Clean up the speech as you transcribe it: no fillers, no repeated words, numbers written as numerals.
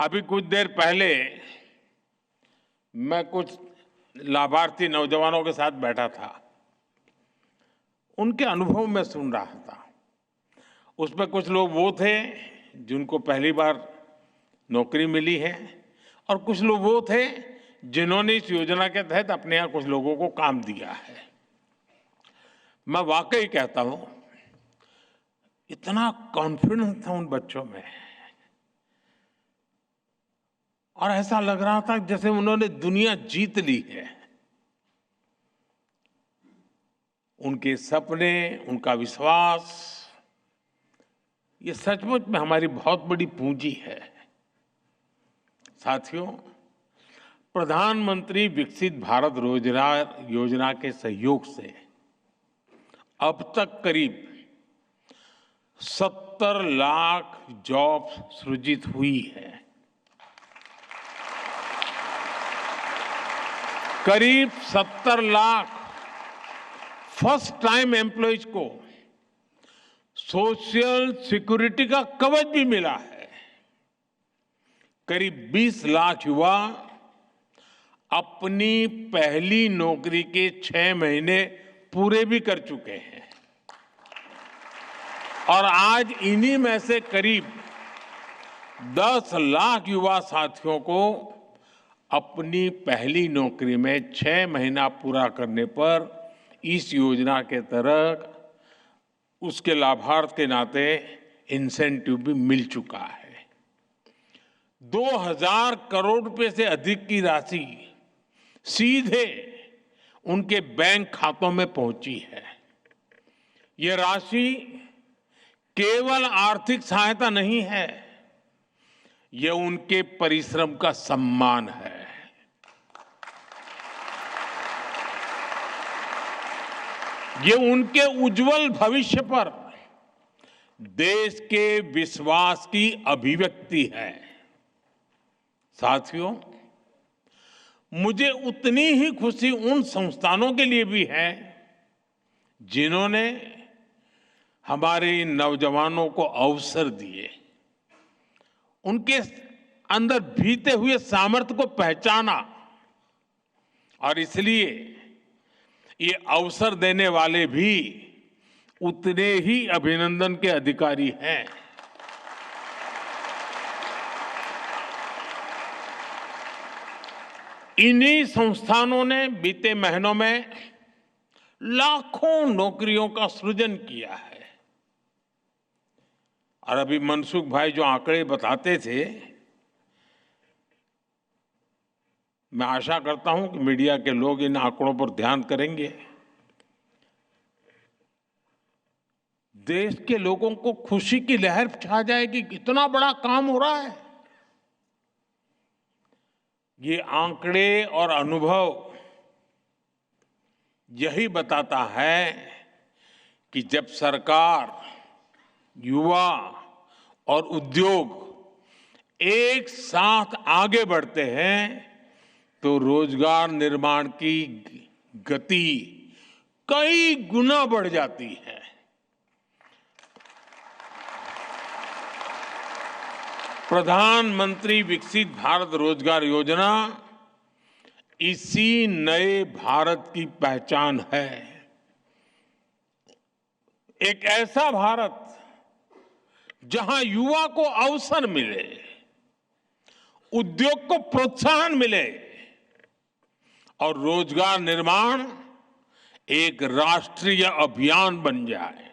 अभी कुछ देर पहले मैं कुछ लाभार्थी नौजवानों के साथ बैठा था। उनके अनुभव में सुन रहा था। उसमें कुछ लोग वो थे जिनको पहली बार नौकरी मिली है और कुछ लोग वो थे जिन्होंने इस योजना के तहत अपने यहाँ कुछ लोगों को काम दिया है। मैं वाकई कहता हूं, इतना कॉन्फिडेंस था उन बच्चों में और ऐसा लग रहा था जैसे उन्होंने दुनिया जीत ली है। उनके सपने, उनका विश्वास, ये सचमुच में हमारी बहुत बड़ी पूंजी है। साथियों, प्रधानमंत्री विकसित भारत रोजगार योजना के सहयोग से अब तक करीब 70 लाख जॉब सृजित हुई है। करीब 70 लाख फर्स्ट टाइम एम्प्लॉयज को सोशल सिक्योरिटी का कवच भी मिला है। करीब 20 लाख युवा अपनी पहली नौकरी के 6 महीने पूरे भी कर चुके हैं और आज इन्हीं में से करीब 10 लाख युवा साथियों को अपनी पहली नौकरी में 6 महीना पूरा करने पर इस योजना के तहत उसके लाभार्थ के नाते इंसेंटिव भी मिल चुका है। 2000 करोड़ रुपए से अधिक की राशि सीधे उनके बैंक खातों में पहुंची है। ये राशि केवल आर्थिक सहायता नहीं है, ये उनके परिश्रम का सम्मान है। ये उनके उज्जवल भविष्य पर देश के विश्वास की अभिव्यक्ति है। साथियों, मुझे उतनी ही खुशी उन संस्थानों के लिए भी है जिन्होंने हमारे इन नौजवानों को अवसर दिए, उनके अंदर भीते हुए सामर्थ्य को पहचाना और इसलिए ये अवसर देने वाले भी उतने ही अभिनंदन के अधिकारी हैं। इन्हीं संस्थानों ने बीते महीनों में लाखों नौकरियों का सृजन किया है और अभी मनसुख भाई जो आंकड़े बताते थे, मैं आशा करता हूं कि मीडिया के लोग इन आंकड़ों पर ध्यान करेंगे। देश के लोगों को खुशी की लहर छा जाएगी, कितना बड़ा काम हो रहा है। ये आंकड़े और अनुभव यही बताता है कि जब सरकार, युवा और उद्योग एक साथ आगे बढ़ते हैं तो रोजगार निर्माण की गति कई गुना बढ़ जाती है। प्रधानमंत्री विकसित भारत रोजगार योजना इसी नए भारत की पहचान है। एक ऐसा भारत जहां युवा को अवसर मिले, उद्योग को प्रोत्साहन मिले और रोजगार निर्माण एक राष्ट्रीय अभियान बन जाए।